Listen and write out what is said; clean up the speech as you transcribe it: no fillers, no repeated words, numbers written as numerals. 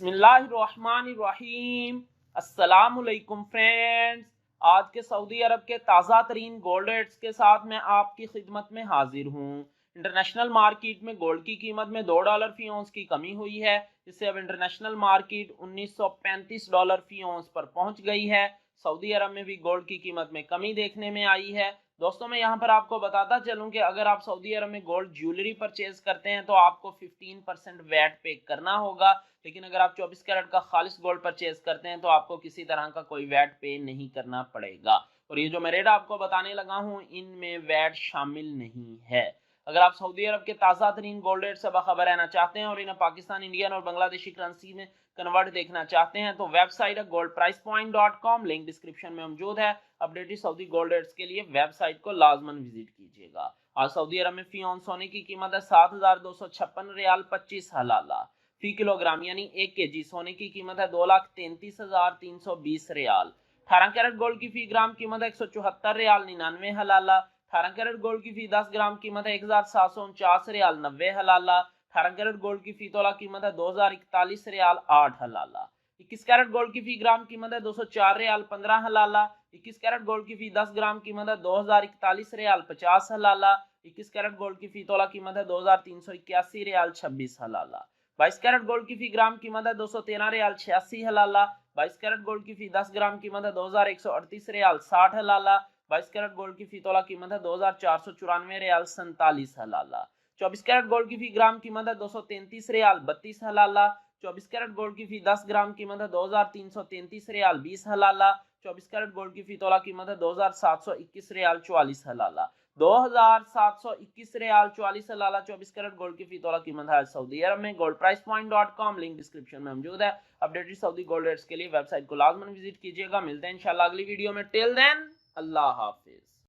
बिस्मिल्लाहिर्रहमानिर्रहीम। अस्सलामुअलैकुम फ्रेंड्स, आज के सऊदी अरब के ताज़ा तरीन गोल्ड रेट्स के साथ मैं आपकी खिदमत में हाजिर हूँ। इंटरनेशनल मार्केट में गोल्ड की कीमत में $2 फी औंस की कमी हुई है, जिससे अब इंटरनेशनल मार्केट $1935 फी औंस पर पहुंच गई है। सऊदी अरब में भी गोल्ड की कीमत में कमी देखने में आई है। दोस्तों, मैं यहाँ पर आपको बताता चलूँ कि अगर आप सऊदी अरब में गोल्ड ज्वेलरी परचेज करते हैं तो आपको 15% वैट पे करना होगा, लेकिन अगर आप 24 कैरेट का खालिस गोल्ड परचेज करते हैं तो आपको किसी तरह का कोई वैट पे नहीं करना पड़ेगा। और ये जो मैं रेट आपको बताने लगा हूँ, इनमें वैट शामिल नहीं है। अगर आप सऊदी अरब के ताज़ा तरीन गोल्ड रेट से बाखबर रहना चाहते हैं और इन्हें पाकिस्तान, इंडियन और बांग्लादेशी करेंसी में कन्वर्ट देखना चाहते हैं तो वेबसाइट है goldpricepoint.com, लिंक डिस्क्रिप्शन में मौजूद है। अपडेटेड सऊदी गोल्ड रेट्स के लिए वेबसाइट को लाजमन विजिट कीजिएगा। आज सऊदी अरब में फी औंस सोने की कीमत है 7,256 रियाल 25 हलाला। फी किलोग्राम यानी 1 केजी सोने की कीमत है 2,33,320 रियाल। 18 कैरेट गोल्ड की फी ग्राम कीमत है 174 रियाल 99 हलाला। 18 कैरेट गोल्ड की फी 10 ग्राम कीमत है 1,749 रियाल 90 हलाला। 18 कैरेट गोल्ड की फी तोला कीमत है 2,041 रियाल 8 हलाला। 21 कैरेट गोल्ड की फी ग्राम कीमत है 204 रियाल 15 हलाला। 21 कैरेट गोल्ड की फी 10 ग्राम कीमत है 2,041 रियाल 50 हलाला। 21 कैरेट गोल्ड की फी तोला कीमत है 2,381 रियाल 26 हलाला। 22 कैरेट गोल्ड की फी ग्राम कीमत है 213 रियाल 86 हलाला। 22 कैरेट गोल्ड की फी 10 ग्राम कीमत है 2,138 रियाल 60 हलाला। 22 कैरेट गोल्ड की फी तोला कीमत है 2,494 रियाल 47 हलाला। 24 कैरेट गोल्ड की फी ग्राम कीमत है 233 रियाल 32 हलाला। 24 कैरेट गोल्ड की फी 10 ग्राम कीमत है 2,333 रियाल 20 हलाला। 24 कैरेट गोल्ड की फी तोला कीमत है 2,721 रियाल 44 हलाला। 2,721 रियाल 44 हलाला 24 कैरेट गोल्ड की फी तोला कीमत है सऊदी अरब में। goldpricepoint.com, लिंक डिस्क्रिप्शन में मौजूद है। अपडेटेड सऊदी गोल्ड रेट्स के लिए वेबसाइट को लाजमन विजिट कीजिएगा। मिलते हैं इंशाल्लाह अगली वीडियो में। टिल देन, अल्लाह हाफिज।